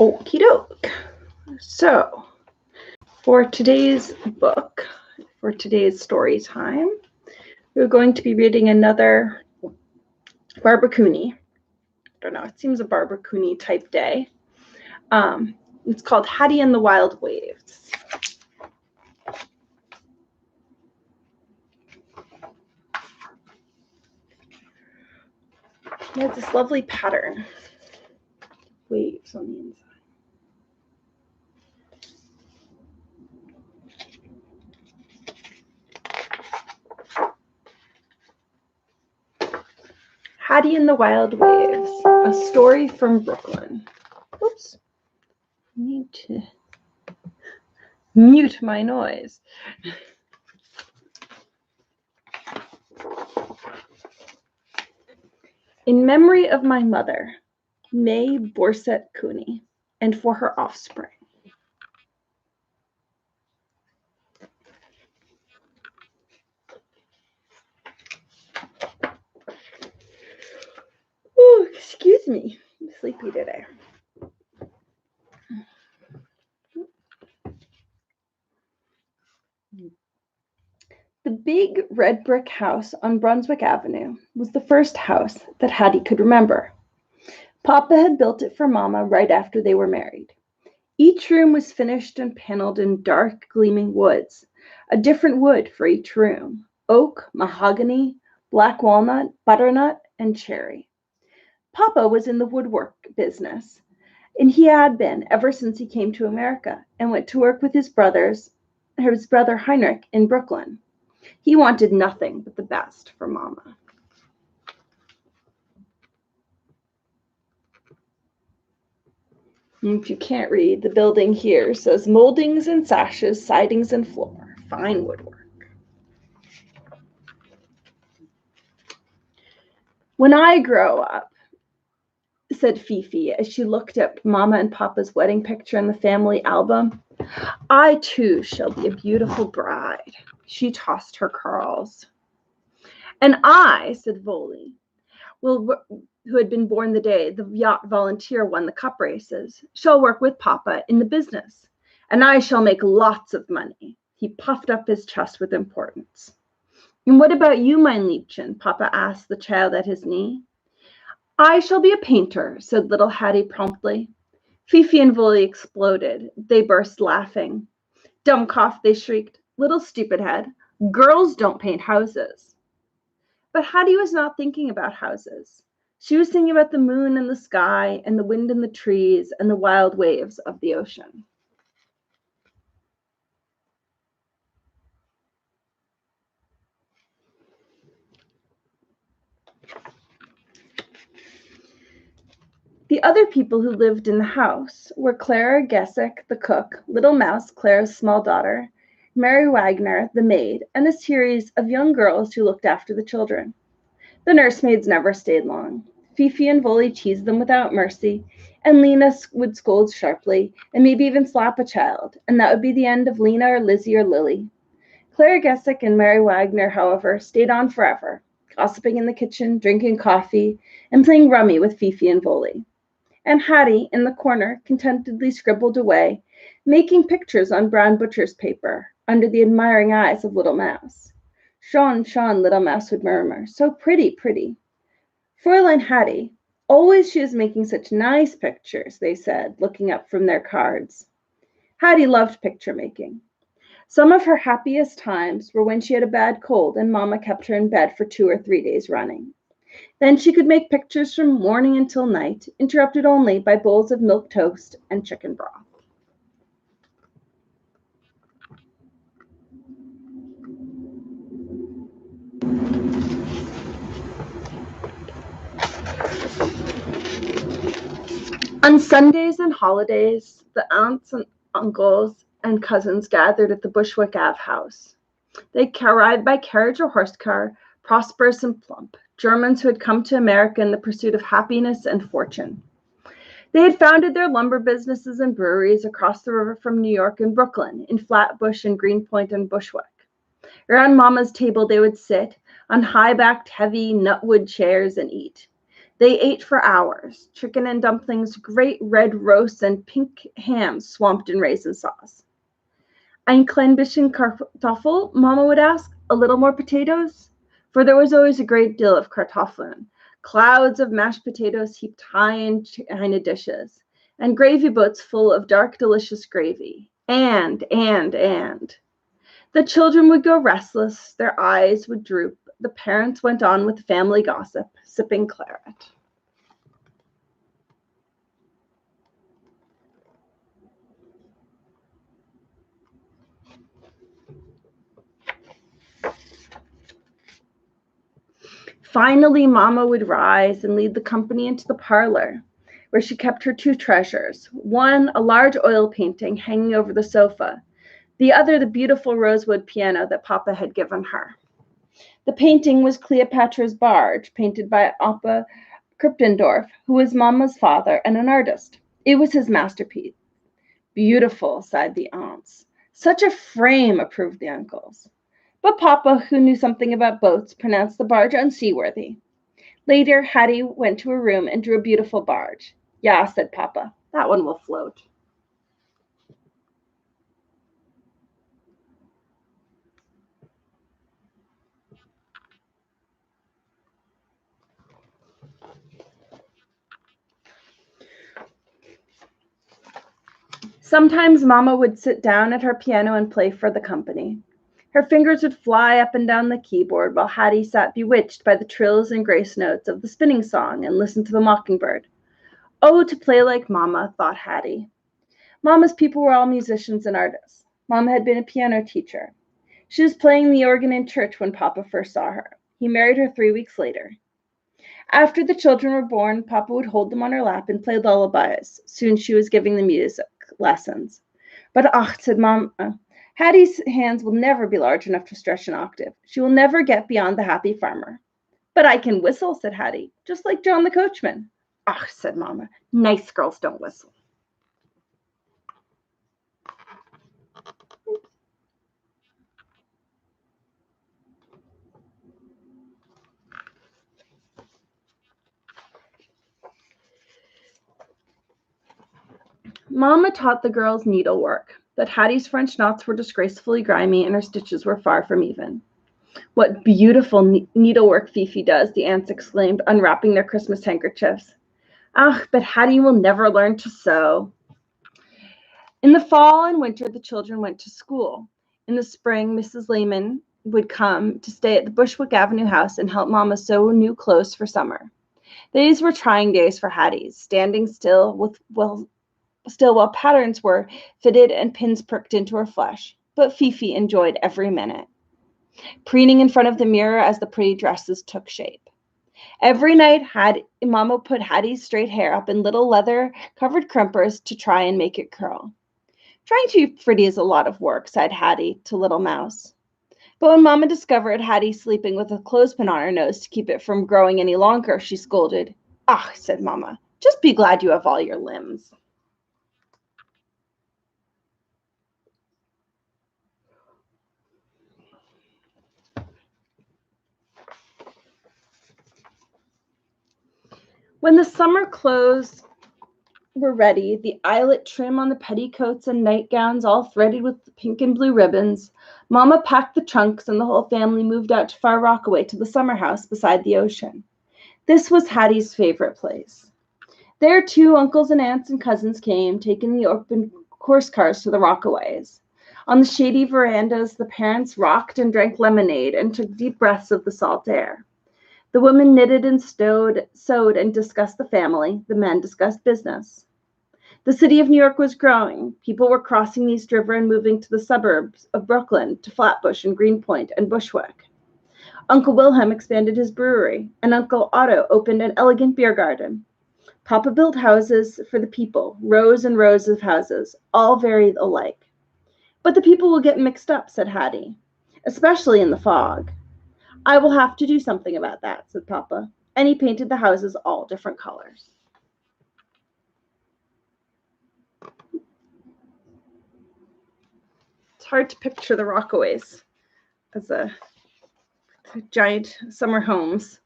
Okie doke. So, for today's book, for today's story time, we're going to be reading another Barbara Cooney. I don't know, it seems a Barbara Cooney type day. It's called Hattie and the Wild Waves. It has this lovely pattern. Waves on the inside. Hattie and the Wild Waves, a story from Brooklyn. Oops, I need to mute my noise. In memory of my mother, May Borset Cooney, and for her offspring. Ooh, excuse me, I'm sleepy today. The big red brick house on Brunswick Avenue was the first house that Hattie could remember. Papa had built it for Mama right after they were married. Each room was finished and paneled in dark, gleaming woods, a different wood for each room: oak, mahogany, black walnut, butternut, and cherry. Papa was in the woodwork business, and he had been ever since he came to America and went to work with his brother Heinrich in Brooklyn. He wanted nothing but the best for Mama. If you can't read, the building here says moldings and sashes, sidings and floor, fine woodwork. When I grow up, said Fifi as she looked at Mama and Papa's wedding picture in the family album, I too shall be a beautiful bride. She tossed her curls. And I, said Voli, who had been born the day the yacht volunteer won the cup races, shall work with Papa in the business, and I shall make lots of money. He puffed up his chest with importance. And what about you, mein Liebchen? Papa asked the child at his knee. I shall be a painter, said little Hattie promptly. Fifi and Voli exploded. They burst laughing. Dummkopf, they shrieked. Little stupid head. Girls don't paint houses. But Hattie was not thinking about houses. She was thinking about the moon and the sky and the wind and the trees and the wild waves of the ocean. The other people who lived in the house were Clara Gessick, the cook, Little Mouse, Clara's small daughter, Mary Wagner, the maid, and a series of young girls who looked after the children. The nursemaids never stayed long. Fifi and Voli teased them without mercy, and Lena would scold sharply, and maybe even slap a child, and that would be the end of Lena or Lizzie or Lily. Clara Gessick and Mary Wagner, however, stayed on forever, gossiping in the kitchen, drinking coffee, and playing rummy with Fifi and Voli. And Hattie, in the corner, contentedly scribbled away, making pictures on brown butcher's paper, under the admiring eyes of Little Mouse. Schon, schon, Little Mouse would murmur, so pretty, pretty. Fräulein Hattie, always she is making such nice pictures, they said, looking up from their cards. Hattie loved picture making. Some of her happiest times were when she had a bad cold and Mama kept her in bed for 2 or 3 days running. Then she could make pictures from morning until night, interrupted only by bowls of milk toast and chicken broth. On Sundays and holidays, the aunts and uncles and cousins gathered at the Bushwick Ave house. They arrived by carriage or horse car, prosperous and plump, Germans who had come to America in the pursuit of happiness and fortune. They had founded their lumber businesses and breweries across the river from New York and Brooklyn, in Flatbush and Greenpoint and Bushwick. Around Mama's table they would sit, on high-backed, heavy, nutwood chairs, and eat. They ate for hours, chicken and dumplings, great red roasts, and pink hams swamped in raisin sauce. Ein klein bisschen Kartoffel, Mama would ask. A little more potatoes? For there was always a great deal of Kartoffeln, clouds of mashed potatoes heaped high in china dishes, and gravy boats full of dark, delicious gravy. And. The children would go restless, their eyes would droop. The parents went on with family gossip, sipping claret. Finally, Mama would rise and lead the company into the parlor, where she kept her two treasures. One, a large oil painting hanging over the sofa. The other, the beautiful rosewood piano that Papa had given her. The painting was Cleopatra's Barge, painted by Oppe Krippendorf, who was Mama's father and an artist. It was his masterpiece. Beautiful, sighed the aunts. Such a frame, approved the uncles. But Papa, who knew something about boats, pronounced the barge unseaworthy. Later, Hattie went to her room and drew a beautiful barge. Yeah, said Papa, that one will float. Sometimes Mama would sit down at her piano and play for the company. Her fingers would fly up and down the keyboard while Hattie sat bewitched by the trills and grace notes of the spinning song and listened to the mockingbird. Oh, to play like Mama, thought Hattie. Mama's people were all musicians and artists. Mama had been a piano teacher. She was playing the organ in church when Papa first saw her. He married her 3 weeks later. After the children were born, Papa would hold them on her lap and play lullabies. Soon she was giving them music lessons. But said Mama, Hattie's hands will never be large enough to stretch an octave. She will never get beyond the happy farmer. But I can whistle, said Hattie, just like John the coachman. Said Mama, nice girls don't whistle. Mama taught the girls needlework, but Hattie's French knots were disgracefully grimy and her stitches were far from even. What beautiful needlework Fifi does, the aunts exclaimed, unwrapping their Christmas handkerchiefs. But Hattie will never learn to sew. In the fall and winter, the children went to school. In the spring, Mrs. Lehman would come to stay at the Bushwick Avenue house and help Mama sew new clothes for summer. These were trying days for Hattie, standing still while patterns were fitted and pins pricked into her flesh. But Fifi enjoyed every minute, preening in front of the mirror as the pretty dresses took shape. Every night, Mama put Hattie's straight hair up in little leather-covered crimpers to try and make it curl. Trying to be pretty is a lot of work, sighed Hattie to Little Mouse. But when Mama discovered Hattie sleeping with a clothespin on her nose to keep it from growing any longer, she scolded. Said Mama, just be glad you have all your limbs. When the summer clothes were ready, the eyelet trim on the petticoats and nightgowns all threaded with pink and blue ribbons, Mama packed the trunks and the whole family moved out to Far Rockaway to the summer house beside the ocean. This was Hattie's favorite place. There, too, uncles and aunts and cousins came, taking the open horse cars to the Rockaways. On the shady verandas, the parents rocked and drank lemonade and took deep breaths of the salt air. The women knitted and sewed and discussed the family. The men discussed business. The city of New York was growing. People were crossing the East River and moving to the suburbs of Brooklyn, to Flatbush and Greenpoint and Bushwick. Uncle Wilhelm expanded his brewery, and Uncle Otto opened an elegant beer garden. Papa built houses for the people, rows and rows of houses, all very alike. But the people will get mixed up, said Hattie, especially in the fog. I will have to do something about that, said Papa, and he painted the houses all different colors. It's hard to picture the Rockaways as giant summer homes.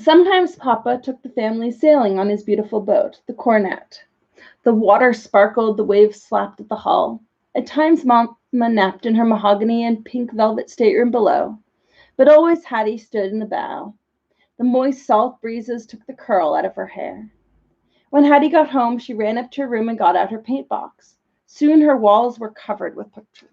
Sometimes Papa took the family sailing on his beautiful boat, the Cornet. The water sparkled, the waves slapped at the hull. At times Mama napped in her mahogany and pink velvet stateroom below, but always Hattie stood in the bow. The moist salt breezes took the curl out of her hair. When Hattie got home, she ran up to her room and got out her paint box. Soon her walls were covered with pictures.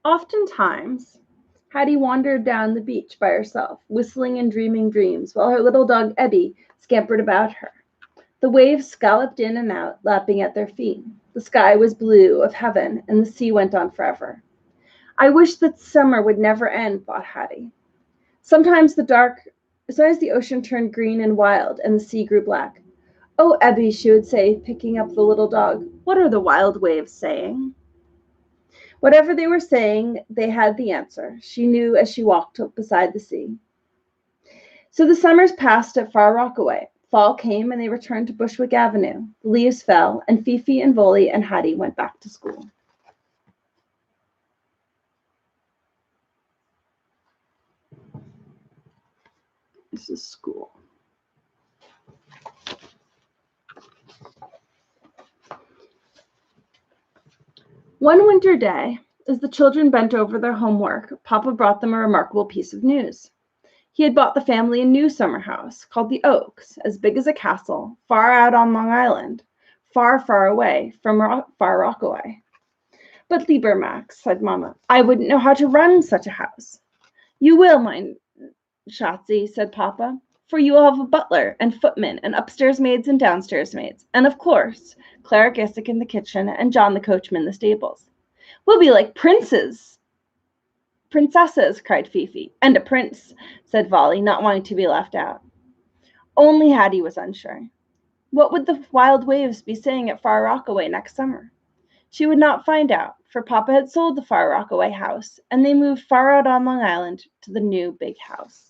Oftentimes, Hattie wandered down the beach by herself, whistling and dreaming dreams, while her little dog Ebbie scampered about her. The waves scalloped in and out, lapping at their feet. The sky was blue of heaven, and the sea went on forever. I wish that summer would never end, thought Hattie. Sometimes the ocean turned green and wild, and the sea grew black. Oh, Ebbie, she would say, picking up the little dog, what are the wild waves saying? Whatever they were saying, they had the answer, she knew as she walked beside the sea. So the summers passed at Far Rockaway. Fall came and they returned to Bushwick Avenue. The leaves fell, and Fifi and Volley and Hattie went back to school. This is school. One winter day, as the children bent over their homework, Papa brought them a remarkable piece of news. He had bought the family a new summer house called the Oaks, as big as a castle, far out on Long Island, far, far away from Far Rockaway. But lieber Max, said Mamma, I wouldn't know how to run such a house. You will, mein Schatzi, said Papa, for you will have a butler and footmen and upstairs maids and downstairs maids, and of course, Clara Gissick in the kitchen and John the coachman in the stables. We'll be like princesses, cried Fifi. And a prince, said Volley, not wanting to be left out. Only Hattie was unsure. What would the wild waves be saying at Far Rockaway next summer? She would not find out, for Papa had sold the Far Rockaway house, and they moved far out on Long Island to the new big house.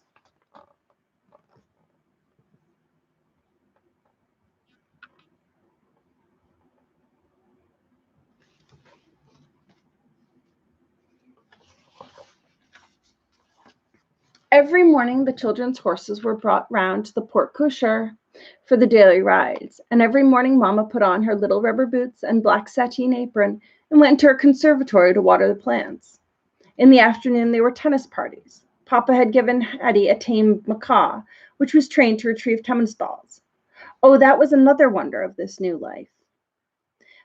Every morning the children's horses were brought round to the porte cochere for the daily rides, and every morning Mamma put on her little rubber boots and black sateen apron and went to her conservatory to water the plants. In the afternoon there were tennis parties. Papa had given Hattie a tame macaw, which was trained to retrieve tennis balls. Oh, that was another wonder of this new life.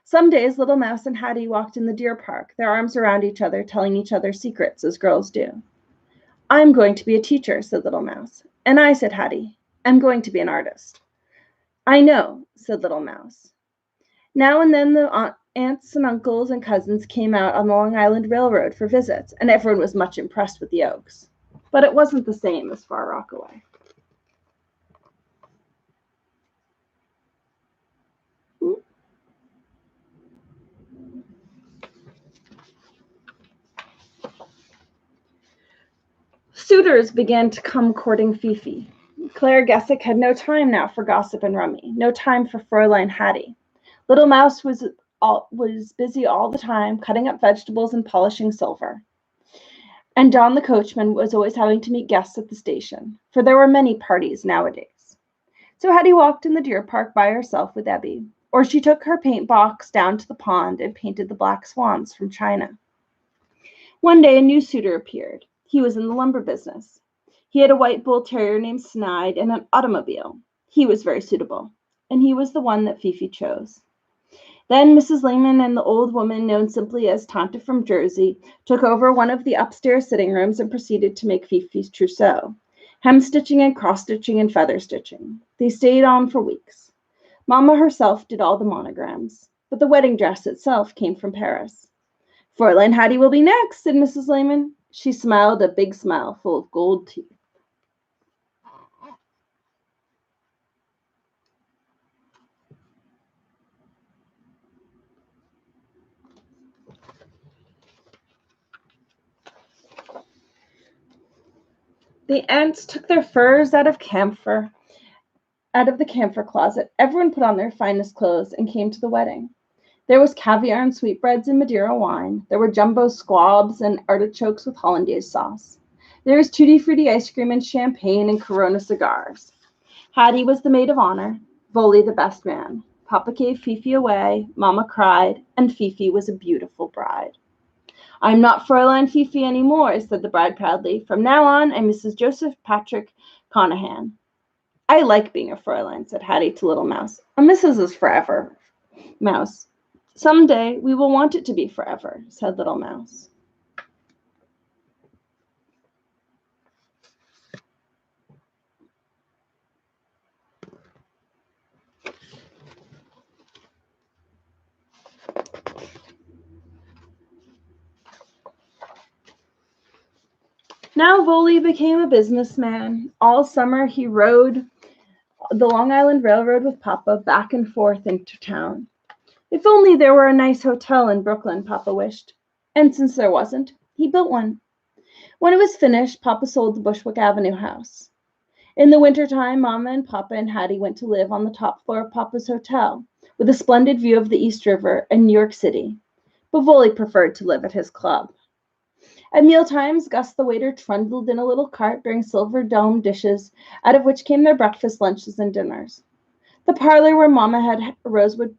Some days Little Mouse and Hattie walked in the deer park, their arms around each other, telling each other secrets, as girls do. I'm going to be a teacher, said Little Mouse. And I, said Hattie, am going to be an artist. I know, said Little Mouse. Now and then the aunts and uncles and cousins came out on the Long Island Railroad for visits, and everyone was much impressed with the Oaks. But it wasn't the same as Far Rockaway. Suitors began to come courting Fifi. Claire Gessick had no time now for gossip and rummy, no time for Fräulein Hattie. Little Mouse was busy all the time cutting up vegetables and polishing silver. And John the coachman was always having to meet guests at the station, for there were many parties nowadays. So Hattie walked in the deer park by herself with Ebbie, or she took her paint box down to the pond and painted the black swans from China. One day a new suitor appeared. He was in the lumber business. He had a white bull terrier named Snide and an automobile. He was very suitable, and he was the one that Fifi chose. Then Mrs. Lehman and the old woman known simply as Tante from Jersey took over one of the upstairs sitting rooms and proceeded to make Fifi's trousseau, hem-stitching and cross-stitching and feather-stitching. They stayed on for weeks. Mamma herself did all the monograms, but the wedding dress itself came from Paris. Fräulein Hattie will be next, said Mrs. Lehman. She smiled a big smile full of gold teeth. The aunts took their furs out of the camphor closet. Everyone put on their finest clothes and came to the wedding. There was caviar and sweetbreads and Madeira wine. There were jumbo squabs and artichokes with hollandaise sauce. There was tutti frutti ice cream and champagne and Corona cigars. Hattie was the maid of honor, Voli the best man. Papa gave Fifi away, Mama cried, and Fifi was a beautiful bride. I'm not Fräulein Fifi anymore, said the bride proudly. From now on, I'm Mrs. Joseph Patrick Conahan. I like being a Fräulein, said Hattie to Little Mouse. A Mrs. is forever, Mouse. Some day we will want it to be forever, said Little Mouse. Now Voli became a businessman. All summer he rode the Long Island Railroad with Papa back and forth into town. If only there were a nice hotel in Brooklyn, Papa wished. And since there wasn't, he built one. When it was finished, Papa sold the Bushwick Avenue house. In the wintertime, Mama and Papa and Hattie went to live on the top floor of Papa's hotel, with a splendid view of the East River and New York City. But Voli preferred to live at his club. At mealtimes, Gus the waiter trundled in a little cart bearing silver domed dishes, out of which came their breakfast, lunches, and dinners. The parlor where Mama had a rosewood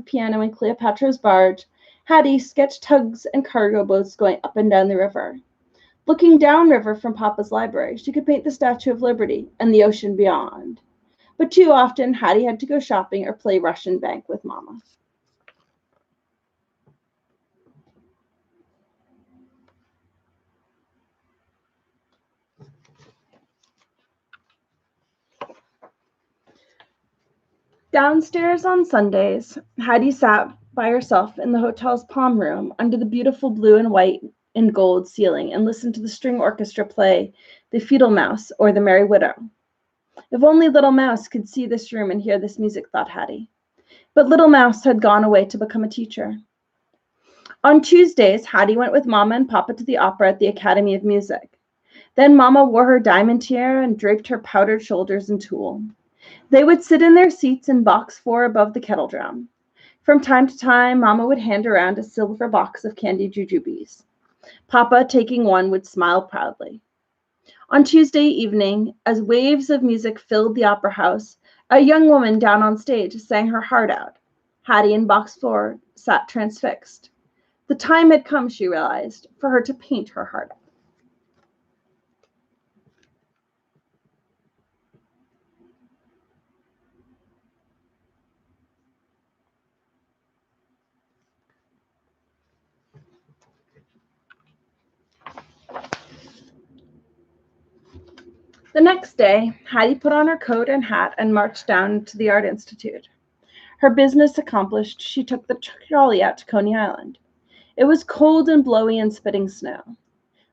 piano and Cleopatra's barge, Hattie sketched tugs and cargo boats going up and down the river. Looking downriver from Papa's library, she could paint the Statue of Liberty and the ocean beyond. But too often, Hattie had to go shopping or play Russian bank with Mama. Downstairs on Sundays, Hattie sat by herself in the hotel's palm room under the beautiful blue and white and gold ceiling and listened to the string orchestra play The Feudal Mouse or The Merry Widow. If only Little Mouse could see this room and hear this music, thought Hattie. But Little Mouse had gone away to become a teacher. On Tuesdays, Hattie went with Mama and Papa to the opera at the Academy of Music. Then Mama wore her diamond tiara and draped her powdered shoulders in tulle. They would sit in their seats in box 4 above the kettle drum. From time to time, Mama would hand around a silver box of candy jujubes. Papa, taking one, would smile proudly. On Tuesday evening, as waves of music filled the opera house, a young woman down on stage sang her heart out. Hattie in box 4 sat transfixed. The time had come, she realized, for her to paint her heart out. The next day, Hattie put on her coat and hat and marched down to the Art Institute. Her business accomplished, she took the trolley out to Coney Island. It was cold and blowy and spitting snow.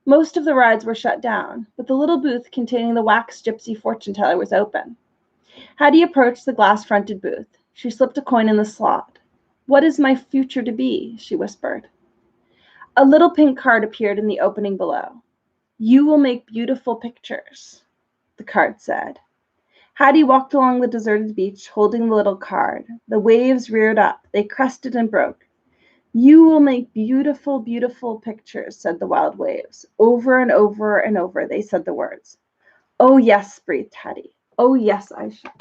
Most of the rides were shut down, but the little booth containing the wax gypsy fortune teller was open. Hattie approached the glass-fronted booth. She slipped a coin in the slot. "What is my future to be?" she whispered. A little pink card appeared in the opening below. "You will make beautiful pictures," the card said. Hattie walked along the deserted beach, holding the little card. The waves reared up. They crested and broke. "You will make beautiful, beautiful pictures," said the wild waves. Over and over and over they said the words. "Oh, yes," breathed Hattie. "Oh, yes, I shall."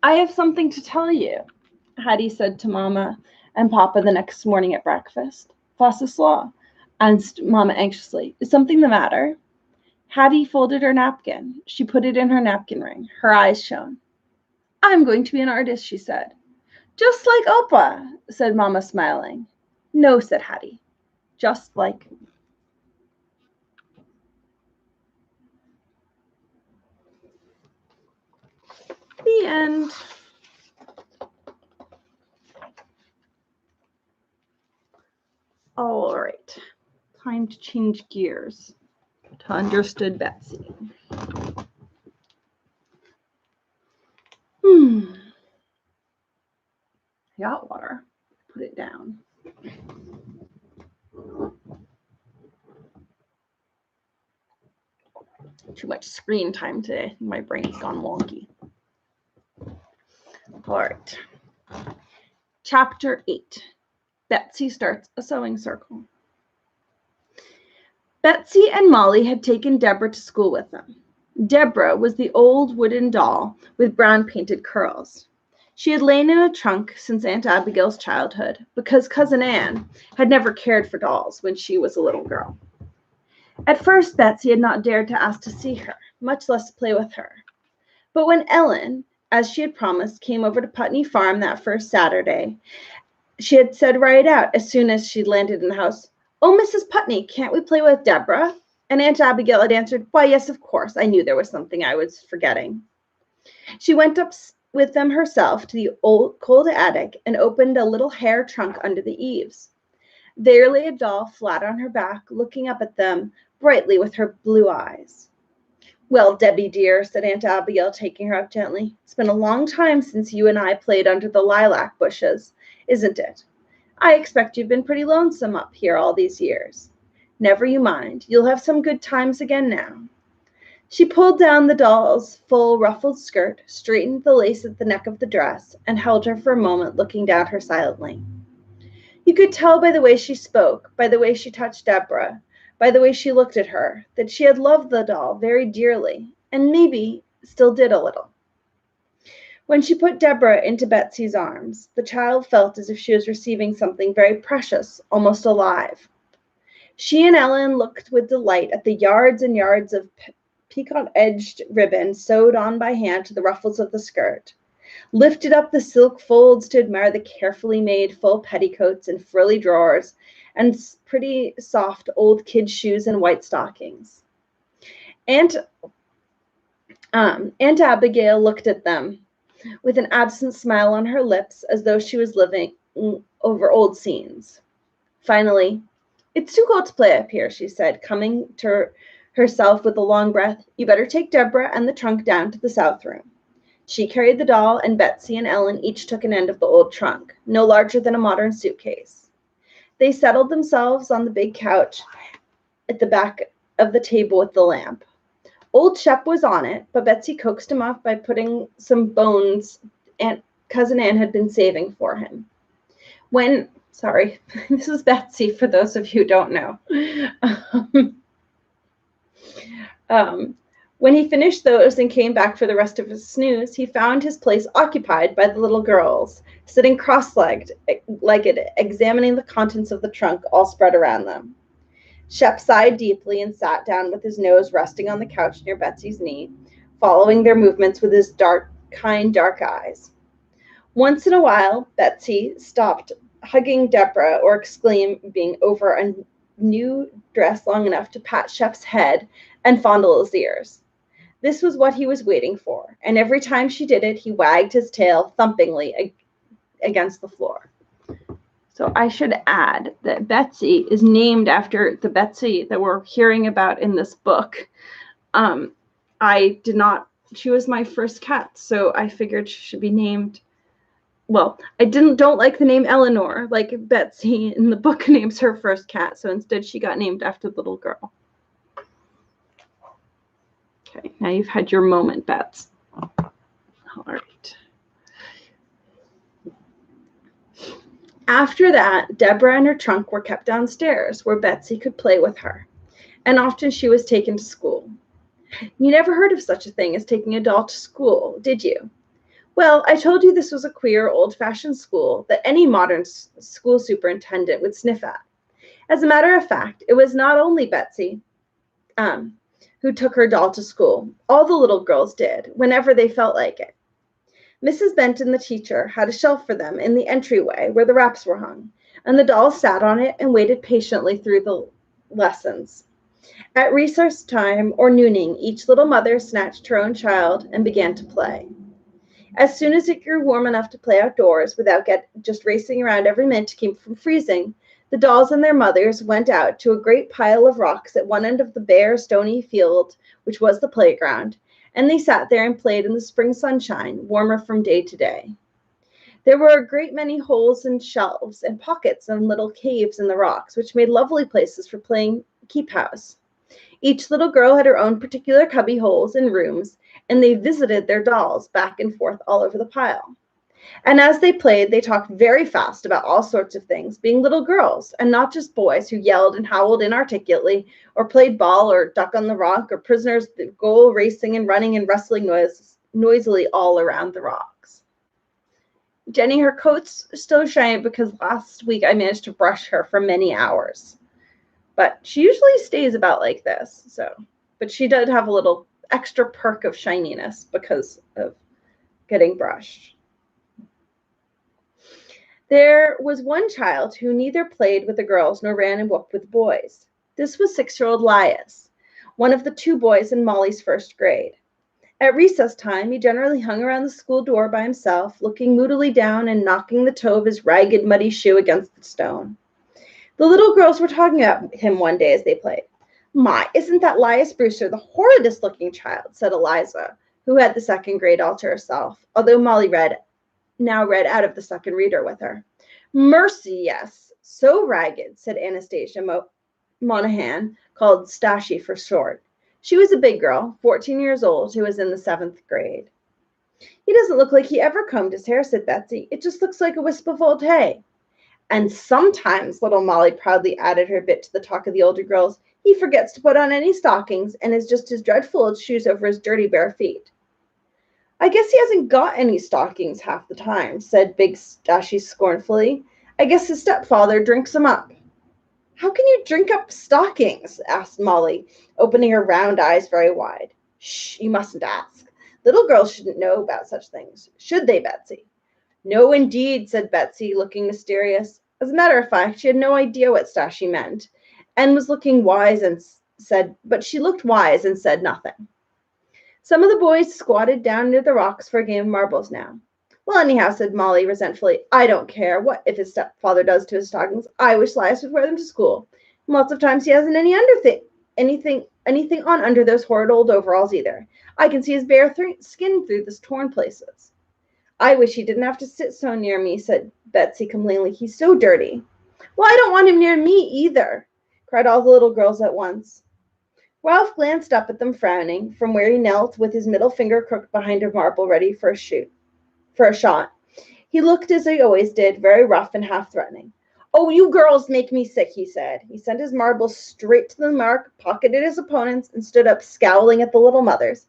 "I have something to tell you," Hattie said to Mama and Papa the next morning at breakfast. "Was ist los?" asked Mama anxiously. "Is something the matter?" Hattie folded her napkin. She put it in her napkin ring. Her eyes shone. "I'm going to be an artist," she said. "Just like Opa," said Mama, smiling. "No," said Hattie. "Just like me." The end. All right. time to change gears. Understood, Betsy. Hot water. Put it down. Too much screen time today. My brain's gone wonky. All right. Chapter 8. Betsy starts a sewing circle. Betsy and Molly had taken Deborah to school with them. Deborah was the old wooden doll with brown painted curls. She had lain in a trunk since Aunt Abigail's childhood because Cousin Anne had never cared for dolls when she was a little girl. At first, Betsy had not dared to ask to see her, much less to play with her. But when Ellen, as she had promised, came over to Putney Farm that first Saturday, she had said right out as soon as she landed in the house, "Oh, Mrs. Putney, can't we play with Deborah?" And Aunt Abigail had answered, "Why, yes, of course. I knew there was something I was forgetting." She went up with them herself to the old cold attic and opened a little hair trunk under the eaves. There lay a doll flat on her back, looking up at them brightly with her blue eyes. "Well, Debbie dear," said Aunt Abigail, taking her up gently, "it's been a long time since you and I played under the lilac bushes, isn't it? I expect you've been pretty lonesome up here all these years. Never you mind, you'll have some good times again now." She pulled down the doll's full ruffled skirt, straightened the lace at the neck of the dress, and held her for a moment, looking down at her silently. You could tell by the way she spoke, by the way she touched Deborah, by the way she looked at her, that she had loved the doll very dearly, and maybe still did a little. When she put Deborah into Betsy's arms, the child felt as if she was receiving something very precious, almost alive. She and Ellen looked with delight at the yards and yards of peacock-edged ribbon sewed on by hand to the ruffles of the skirt, lifted up the silk folds to admire the carefully made full petticoats and frilly drawers, and pretty soft old kid shoes and white stockings. Aunt Abigail looked at them with an absent smile on her lips, as though she was living over old scenes. Finally, "It's too cold to play up here," she said, coming to herself with a long breath. "You better take Deborah and the trunk down to the south room." She carried the doll, and Betsy and Ellen each took an end of the old trunk, no larger than a modern suitcase. They settled themselves on the big couch at the back of the table with the lamp. Old Shep was on it, but Betsy coaxed him off by putting some bones Cousin Anne had been saving for him. This is Betsy for those of you who don't know. When he finished those and came back for the rest of his snooze, he found his place occupied by the little girls, sitting cross-legged, examining the contents of the trunk all spread around them. Shep sighed deeply and sat down with his nose resting on the couch near Betsy's knee, following their movements with his kind dark eyes. Once in a while, Betsy stopped hugging Deborah or exclaiming over a new dress long enough to pat Shep's head and fondle his ears. This was what he was waiting for, and every time she did it, he wagged his tail thumpingly against the floor. So I should add that Betsy is named after the Betsy that we're hearing about in this book. She was my first cat, so I figured she should be named. Well, I don't like the name Eleanor, like Betsy in the book names her first cat, so instead she got named after the little girl. Okay, now you've had your moment, Bets. All right. After that, Deborah and her trunk were kept downstairs where Betsy could play with her, and often she was taken to school. You never heard of such a thing as taking a doll to school, did you? Well, I told you this was a queer, old-fashioned school that any modern school superintendent would sniff at. As a matter of fact, it was not only Betsy who took her doll to school. All the little girls did, whenever they felt like it. Mrs. Benton, the teacher, had a shelf for them in the entryway where the wraps were hung, and the dolls sat on it and waited patiently through the lessons. At recess time or nooning, each little mother snatched her own child and began to play. As soon as it grew warm enough to play outdoors without just racing around every minute to keep from freezing, The dolls and their mothers went out to a great pile of rocks at one end of the bare, stony field, which was the playground, and they sat there and played in the spring sunshine, warmer from day to day. There were a great many holes and shelves and pockets and little caves in the rocks, which made lovely places for playing keep house. Each little girl had her own particular cubby holes and rooms, and they visited their dolls back and forth all over the pile. And as they played, they talked very fast about all sorts of things, being little girls, and not just boys who yelled and howled inarticulately, or played ball, or duck on the rock, or prisoners of goal, racing and running and rustling noisily all around the rocks. Jenny, her coat's still shiny because last week I managed to brush her for many hours. But she usually stays about like this, but she did have a little extra perk of shininess because of getting brushed. There was one child who neither played with the girls nor ran and whooped with the boys. This was 6-year-old Lias, one of the 2 boys in Molly's 1st grade. At recess time, he generally hung around the school door by himself, looking moodily down and knocking the toe of his ragged, muddy shoe against the stone. The little girls were talking about him one day as they played. "My, isn't that Lias Brewster the horridest-looking child?" said Eliza, who had the 2nd grade all to herself, although Molly now read out of the 2nd reader with her. "Mercy, yes, so ragged," said Anastasia Monahan, called Stashy for short. She was a big girl, 14 years old, who was in the 7th grade. "He doesn't look like he ever combed his hair," said Betsy. "It just looks like a wisp of old hay." "And sometimes," little Molly proudly added her bit to the talk of the older girls, "he forgets to put on any stockings and is just as dreadful old shoes over his dirty bare feet." "I guess he hasn't got any stockings half the time," said Big Stashy scornfully. "I guess his stepfather drinks 'em up." "How can you drink up stockings?" asked Molly, opening her round eyes very wide. "Shh, you mustn't ask. Little girls shouldn't know about such things. Should they, Betsy?" "No, indeed," said Betsy, looking mysterious. As a matter of fact, she had no idea what Stashy meant, and was looking wise but she looked wise and said nothing. Some of the boys squatted down near the rocks for a game of marbles now. "Well, anyhow," said Molly resentfully, "I don't care what if his stepfather does to his stockings. I wish Lias would wear them to school. And lots of times he hasn't anything on under those horrid old overalls either. I can see his bare skin through the torn places." "I wish he didn't have to sit so near me," said Betsy complainingly. "He's so dirty." "Well, I don't want him near me either," cried all the little girls at once. Ralph glanced up at them, frowning, from where he knelt with his middle finger crooked behind a marble ready for a shot. He looked, as he always did, very rough and half-threatening. "Oh, you girls make me sick," he said. He sent his marble straight to the mark, pocketed his opponents, and stood up scowling at the little mothers.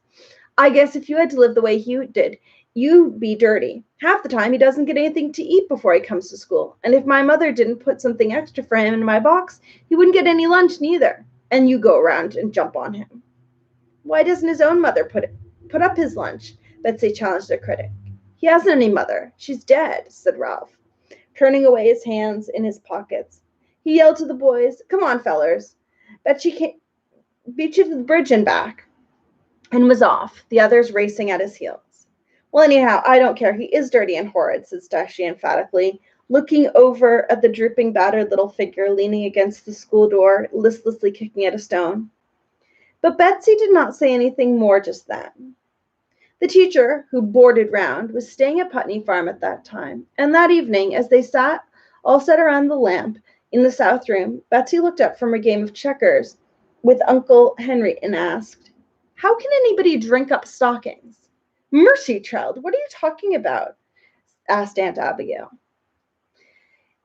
"I guess if you had to live the way he did, you'd be dirty. Half the time he doesn't get anything to eat before he comes to school. And if my mother didn't put something extra for him in my box, he wouldn't get any lunch neither. And you go around and jump on him." "Why doesn't his own mother put up his lunch?" Betsy challenged the critic. "He hasn't any mother. She's dead," said Ralph, turning away his hands in his pockets. He yelled to the boys, "Come on, fellers. Betsy beat you to the bridge and back," and was off, the others racing at his heels. "Well, anyhow, I don't care. He is dirty and horrid," said Stashy emphatically, looking over at the drooping, battered little figure leaning against the school door, listlessly kicking at a stone. But Betsy did not say anything more just then. The teacher, who boarded round, was staying at Putney Farm at that time, and that evening, as they all sat around the lamp in the south room, Betsy looked up from her game of checkers with Uncle Henry and asked, "How can anybody drink up stockings?" "Mercy, child, what are you talking about?" asked Aunt Abigail.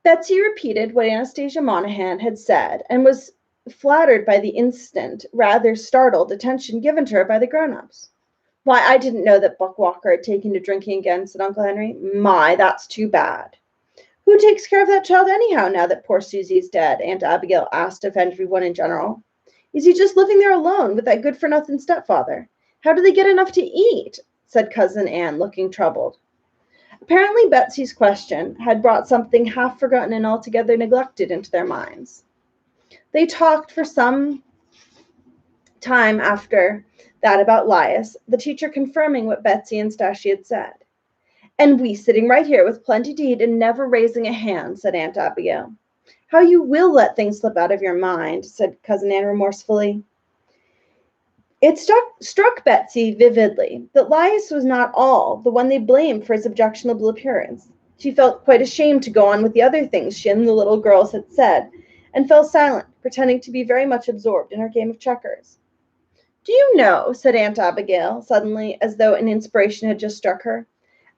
Betsy repeated what Anastasia Monahan had said, and was flattered by the instant, rather startled attention given to her by the grown-ups. "Why, I didn't know that Buck Walker had taken to drinking again," said Uncle Henry. "My, that's too bad." "Who takes care of that child anyhow, now that poor Susie's dead?" Aunt Abigail asked of everyone in general. "Is he just living there alone with that good-for-nothing stepfather? How do they get enough to eat?" said Cousin Anne, looking troubled. Apparently Betsy's question had brought something half forgotten and altogether neglected into their minds. They talked for some time after that about Lias, the teacher confirming what Betsy and Stashy had said. "And we sitting right here with plenty to eat and never raising a hand," said Aunt Abigail. How you will let things slip out of your mind, said Cousin Anne remorsefully. It struck Betsy vividly that Laius was not the one they blamed for his objectionable appearance. She felt quite ashamed to go on with the other things she and the little girls had said, and fell silent, pretending to be very much absorbed in her game of checkers. Do you know, said Aunt Abigail, suddenly, as though an inspiration had just struck her,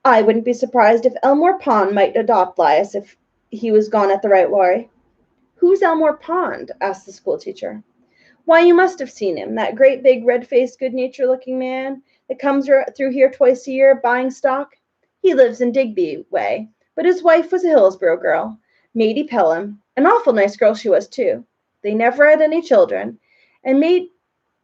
I wouldn't be surprised if Elmore Pond might adopt Laius if he was gone at the right way. Who's Elmore Pond? Asked the schoolteacher. Why, you must have seen him, that great big red-faced, good-natured-looking man that comes through here twice a year buying stock. He lives in Digby way, but his wife was a Hillsborough girl, Maidie Pelham, an awful nice girl she was, too. They never had any children, and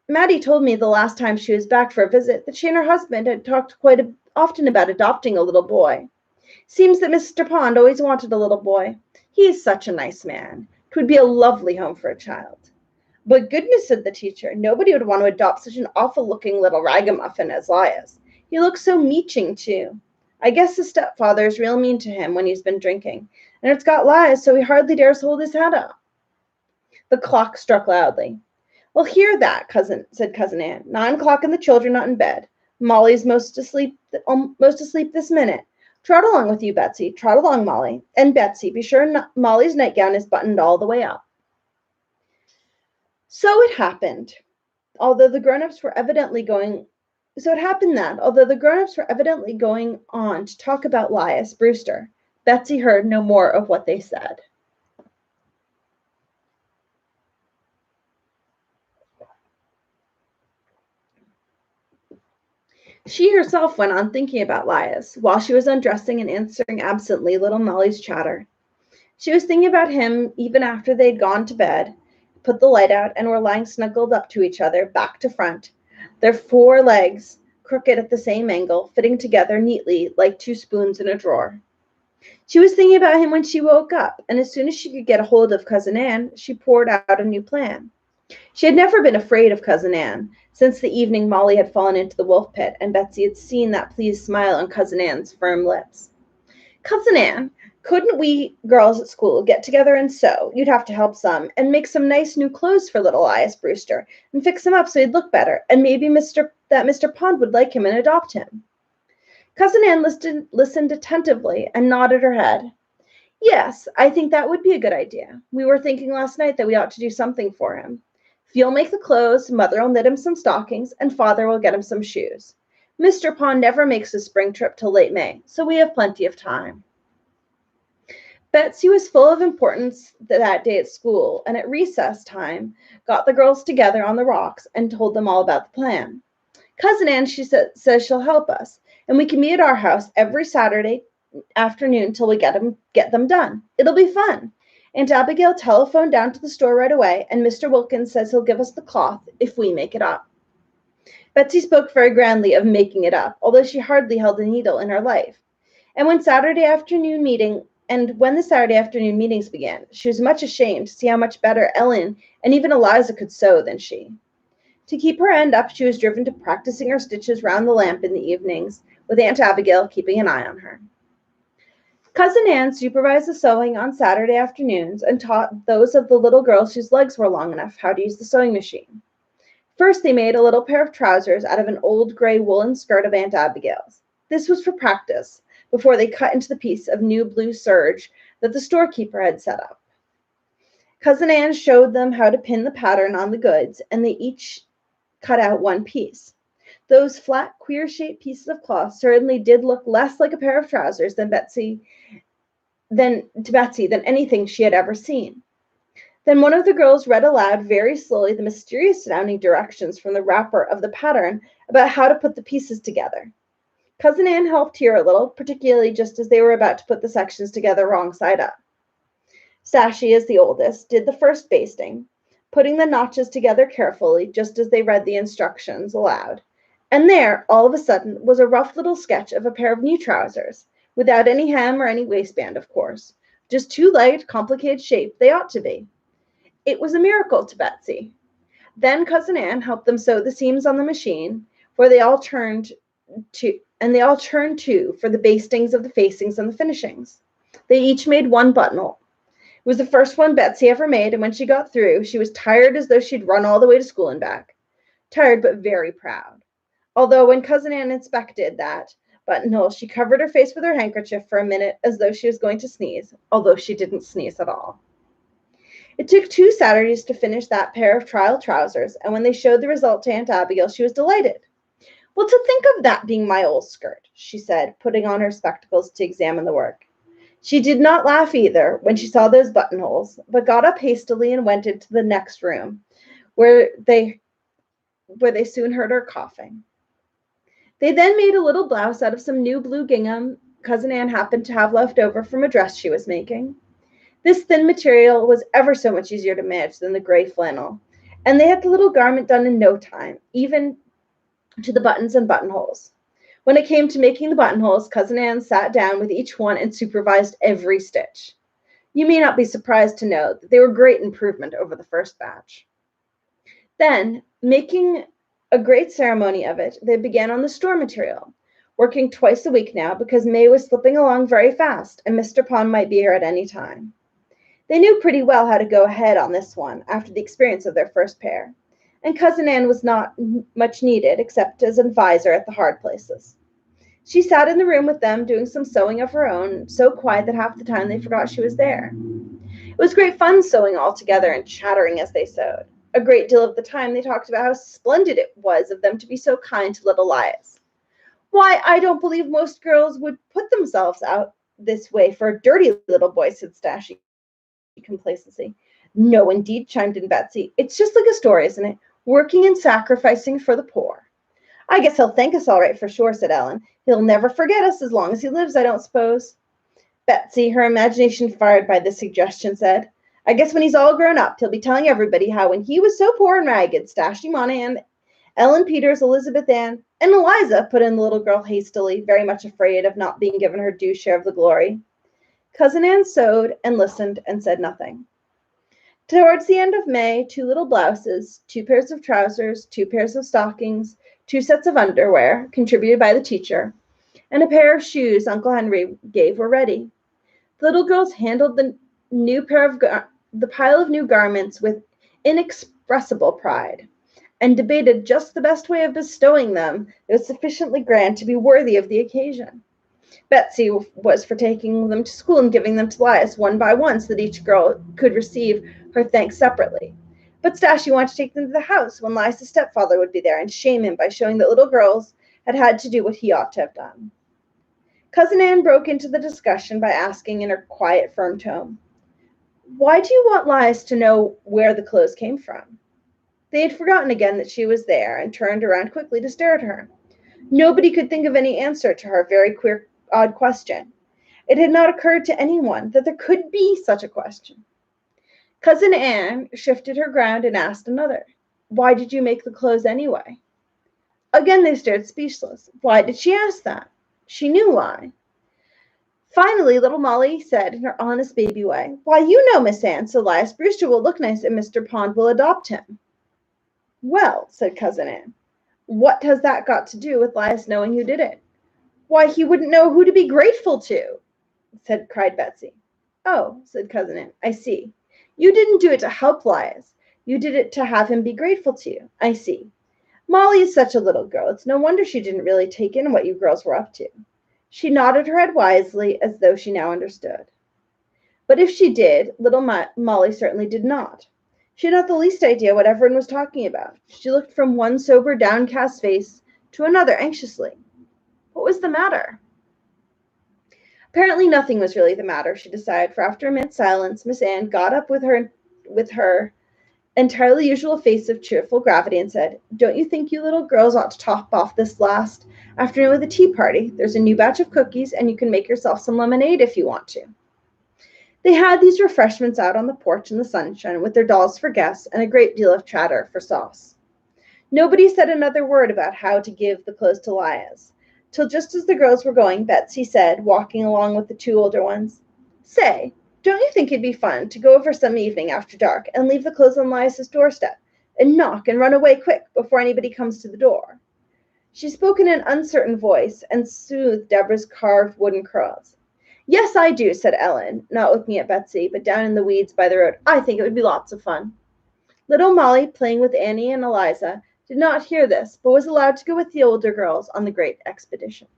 Maddie told me the last time she was back for a visit that she and her husband had talked quite often about adopting a little boy. Seems that Mr. Pond always wanted a little boy. He is such a nice man. 'Twould be a lovely home for a child. But goodness, said the teacher, nobody would want to adopt such an awful-looking little ragamuffin as Laius. He looks so meeching, too. I guess his stepfather is real mean to him when he's been drinking, and it's got Laius so he hardly dares hold his head up. The clock struck loudly. Well, hear that, said Cousin Anne. 9 o'clock and the children not in bed. Molly's most asleep this minute. Trot along with you, Betsy. Trot along, Molly. And Betsy, be sure Molly's nightgown is buttoned all the way up. So it happened that, although the grown-ups were evidently going on to talk about Laius Brewster, Betsy heard no more of what they said. She herself went on thinking about Laius while she was undressing and answering absently little Molly's chatter. She was thinking about him even after they'd gone to bed, put the light out, and were lying snuggled up to each other, back to front, their 4 legs crooked at the same angle, fitting together neatly like 2 spoons in a drawer. She was thinking about him when she woke up, and as soon as she could get a hold of Cousin Anne, she poured out a new plan. She had never been afraid of Cousin Anne since the evening Molly had fallen into the wolf pit, and Betsy had seen that pleased smile on Cousin Anne's firm lips. Cousin Anne, couldn't we girls at school get together and sew? You'd have to help some, and make some nice new clothes for little Laius Brewster, and fix him up so he'd look better, and maybe Mr. Pond would like him and adopt him. Cousin Anne listened attentively and nodded her head. Yes, I think that would be a good idea. We were thinking last night that we ought to do something for him. If you'll make the clothes, Mother will knit him some stockings, and Father will get him some shoes. Mr. Pond never makes a spring trip till late May, so we have plenty of time. Betsy was full of importance that day at school, and at recess time got the girls together on the rocks and told them all about the plan. Cousin Anne, she says she'll help us, and we can meet at our house every Saturday afternoon till we get them done. It'll be fun. Aunt Abigail telephoned down to the store right away, and Mr. Wilkins says he'll give us the cloth if we make it up. Betsy spoke very grandly of making it up, although she hardly held a needle in her life. And when the Saturday afternoon meetings began, she was much ashamed to see how much better Ellen and even Eliza could sew than she. To keep her end up, she was driven to practicing her stitches round the lamp in the evenings, with Aunt Abigail keeping an eye on her. Cousin Anne supervised the sewing on Saturday afternoons and taught those of the little girls whose legs were long enough how to use the sewing machine. First, they made a little pair of trousers out of an old gray woolen skirt of Aunt Abigail's. This was for practice, before they cut into the piece of new blue serge that the storekeeper had set up. Cousin Anne showed them how to pin the pattern on the goods, and they each cut out one piece. Those flat, queer-shaped pieces of cloth certainly did look less like a pair of trousers than Betsy than anything she had ever seen. Then one of the girls read aloud very slowly the mysterious-sounding directions from the wrapper of the pattern about how to put the pieces together. Cousin Anne helped here a little, particularly just as they were about to put the sections together wrong side up. Sashi, as the oldest, did the first basting, putting the notches together carefully, just as they read the instructions aloud. And there, all of a sudden, was a rough little sketch of a pair of new trousers, without any hem or any waistband, of course. Just 2 light, complicated shape they ought to be. It was a miracle to Betsy. Then Cousin Anne helped them sew the seams on the machine, where they all turned to for the bastings of the facings and the finishings. They each made one buttonhole. It was the first one Betsy ever made, and when she got through, she was tired as though she'd run all the way to school and back. Tired but very proud. Although when Cousin Anne inspected that buttonhole, she covered her face with her handkerchief for a minute as though she was going to sneeze, although she didn't sneeze at all. It took 2 Saturdays to finish that pair of trial trousers, and when they showed the result to Aunt Abigail, she was delighted. Well, to think of that being my old skirt, she said, putting on her spectacles to examine the work. She did not laugh either when she saw those buttonholes, but got up hastily and went into the next room, where they soon heard her coughing. They then made a little blouse out of some new blue gingham Cousin Anne happened to have left over from a dress she was making. This thin material was ever so much easier to manage than the gray flannel, and they had the little garment done in no time, even to the buttons and buttonholes. When it came to making the buttonholes, Cousin Anne sat down with each one and supervised every stitch. You may not be surprised to know that they were great improvement over the first batch. Then, making a great ceremony of it, they began on the store material, working twice a week now because May was slipping along very fast and Mr. Pond might be here at any time. They knew pretty well how to go ahead on this one after the experience of their first pair, and Cousin Anne was not much needed except as an advisor at the hard places. She sat in the room with them doing some sewing of her own, so quiet that half the time they forgot she was there. It was great fun sewing all together and chattering as they sewed. A great deal of the time they talked about how splendid it was of them to be so kind to little Elias. Why, I don't believe most girls would put themselves out this way for a dirty little boy, said Stashy complacency. No, indeed, chimed in Betsy. It's just like a story, isn't it? Working and sacrificing for the poor. I guess he'll thank us all right for sure, said Ellen. He'll never forget us as long as he lives, I don't suppose. Betsy, her imagination fired by this suggestion, said, I guess when he's all grown up, he'll be telling everybody how when he was so poor and ragged, Stashy Monahan, Ellen Peters, Elizabeth Ann, and Eliza, put in the little girl hastily, very much afraid of not being given her due share of the glory. Cousin Anne sewed and listened and said nothing. Towards the end of May, 2 little blouses, 2 pairs of trousers, 2 pairs of stockings, 2 sets of underwear, contributed by the teacher, and a pair of shoes Uncle Henry gave were ready. The little girls handled the pile of new garments with inexpressible pride, and debated just the best way of bestowing them that was sufficiently grand to be worthy of the occasion. Betsy was for taking them to school and giving them to Elias one by one so that each girl could receive her thanks separately. But Stashy wanted to take them to the house when Elias's stepfather would be there and shame him by showing that little girls had to do what he ought to have done. Cousin Anne broke into the discussion by asking in her quiet, firm tone, Why do you want Elias to know where the clothes came from? They had forgotten again that she was there and turned around quickly to stare at her. Nobody could think of any answer to her very queer, odd question. It had not occurred to anyone that there could be such a question. Cousin Anne shifted her ground and asked another, Why did you make the clothes anyway? Again they stared speechless. Why did she ask that? She knew why. Finally, little Molly said in her honest baby way, Why, you know, Miss Anne, so Elias Brewster will look nice and Mr. Pond will adopt him. Well, said Cousin Anne, what has that got to do with Elias knowing who did it? Why, he wouldn't know who to be grateful to, cried Betsy. Oh, said Cousin Anne, I see. You didn't do it to help Elias. You did it to have him be grateful to you. I see. Molly is such a little girl. It's no wonder she didn't really take in what you girls were up to. She nodded her head wisely, as though she now understood. But if she did, little Molly certainly did not. She had not the least idea what everyone was talking about. She looked from one sober, downcast face to another anxiously. What was the matter? Apparently nothing was really the matter, she decided, for after a minute's silence, Miss Anne got up with her entirely usual face of cheerful gravity and said, Don't you think you little girls ought to top off this last afternoon with a tea party? There's a new batch of cookies, and you can make yourself some lemonade if you want to. They had these refreshments out on the porch in the sunshine with their dolls for guests and a great deal of chatter for sauce. Nobody said another word about how to give the clothes to Elias, till just as the girls were going, Betsy said, walking along with the 2 older ones, Say, don't you think it'd be fun to go over some evening after dark and leave the clothes on Elias's doorstep and knock and run away quick before anybody comes to the door? She spoke in an uncertain voice and soothed Deborah's carved wooden curls. Yes, I do, said Ellen, not looking at Betsy, but down in the weeds by the road. I think it would be lots of fun. Little Molly, playing with Annie and Eliza, did not hear this, but was allowed to go with the older girls on the great expedition.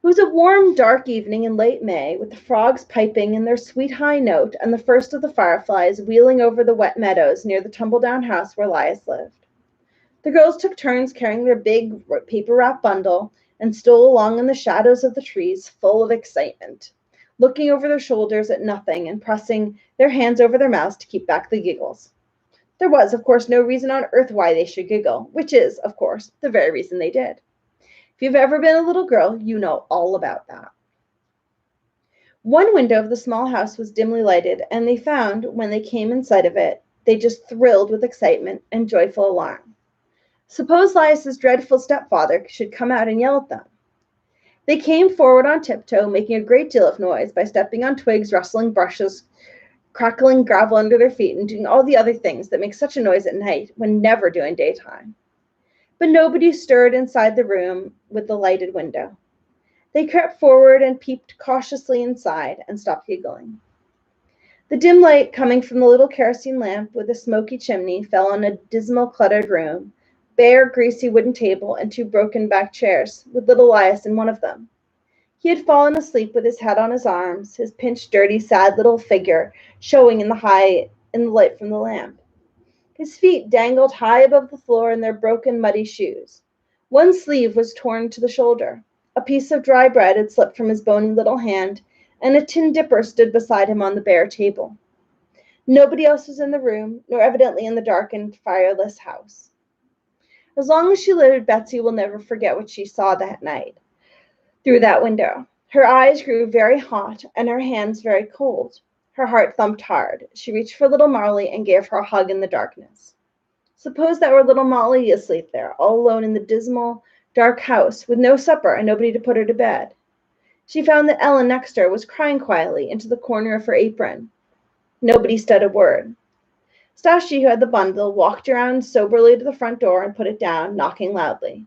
It was a warm, dark evening in late May, with the frogs piping in their sweet high note and the first of the fireflies wheeling over the wet meadows near the tumble-down house where Elias lived. The girls took turns carrying their big paper-wrapped bundle and stole along in the shadows of the trees, full of excitement, looking over their shoulders at nothing and pressing their hands over their mouths to keep back the giggles. There was, of course, no reason on earth why they should giggle, which is, of course, the very reason they did. If you've ever been a little girl, you know all about that. One window of the small house was dimly lighted, and they found, when they came in sight of it, they just thrilled with excitement and joyful alarm. Suppose Elias's dreadful stepfather should come out and yell at them. They came forward on tiptoe, making a great deal of noise by stepping on twigs, rustling brushes, crackling gravel under their feet, and doing all the other things that make such a noise at night when never do in daytime. But nobody stirred inside the room with the lighted window. They crept forward and peeped cautiously inside and stopped giggling. The dim light coming from the little kerosene lamp with a smoky chimney fell on a dismal, cluttered room, bare, greasy wooden table and two broken-back chairs, with little Elias in one of them. He had fallen asleep with his head on his arms, his pinched, dirty, sad little figure showing in the light from the lamp. His feet dangled high above the floor in their broken, muddy shoes. One sleeve was torn to the shoulder. A piece of dry bread had slipped from his bony little hand, and a tin dipper stood beside him on the bare table. Nobody else was in the room, nor evidently in the darkened, fireless house. As long as she lived, Betsy will never forget what she saw that night through that window. Her eyes grew very hot, and her hands very cold. Her heart thumped hard. She reached for little Molly and gave her a hug in the darkness. Suppose that were little Molly asleep there, all alone in the dismal, dark house, with no supper and nobody to put her to bed. She found that Ellen next her was crying quietly into the corner of her apron. Nobody said a word. Stashi, who had the bundle, walked around soberly to the front door and put it down, knocking loudly.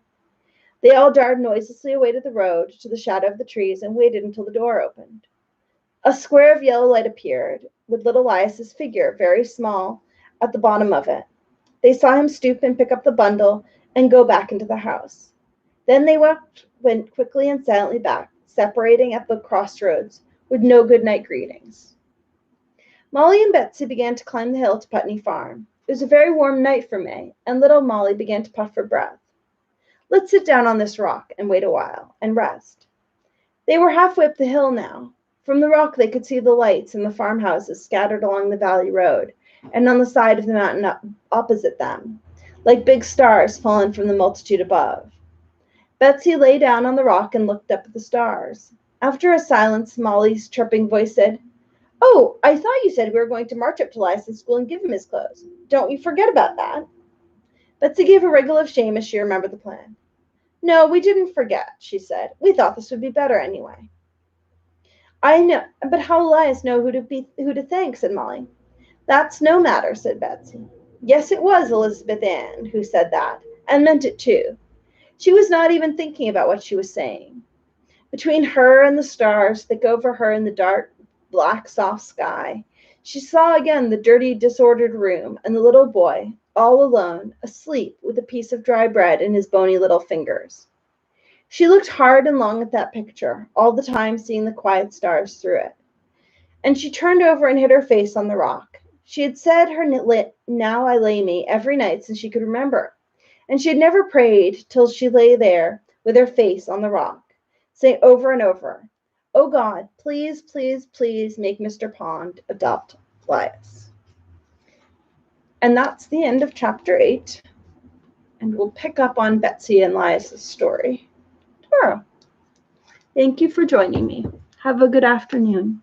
They all darted noiselessly away to the road, to the shadow of the trees, and waited until the door opened. A square of yellow light appeared, with little Elias's figure, very small, at the bottom of it. They saw him stoop and pick up the bundle and go back into the house. Then they went quickly and silently back, separating at the crossroads with no good-night greetings. Molly and Betsy began to climb the hill to Putney Farm. It was a very warm night for May, and little Molly began to puff for breath. Let's sit down on this rock and wait a while and rest. They were halfway up the hill now. From the rock they could see the lights in the farmhouses scattered along the valley road and on the side of the mountain opposite them, like big stars fallen from the multitude above. Betsy lay down on the rock and looked up at the stars. After a silence, Molly's chirping voice said, "Oh, I thought you said we were going to march up to Elias's school and give him his clothes. Don't you forget about that." Betsy gave a wriggle of shame as she remembered the plan. "No, we didn't forget," she said. "We thought this would be better anyway." "I know, but how will Elias know who to thank?" said Molly. "That's no matter," said Betsy. Yes, it was Elizabeth Ann who said that, and meant it too. She was not even thinking about what she was saying. Between her and the stars thick over her in the dark, black, soft sky, she saw again the dirty, disordered room and the little boy, all alone, asleep with a piece of dry bread in his bony little fingers. She looked hard and long at that picture, all the time seeing the quiet stars through it. And she turned over and hid her face on the rock. She had said her "Now I lay me" every night since she could remember, and she had never prayed till she lay there with her face on the rock, saying over and over, "Oh God, please, please, please make Mr. Pond adopt Elias." And that's the end of chapter 8, and we'll pick up on Betsy and Elias' story tomorrow. Thank you for joining me. Have a good afternoon.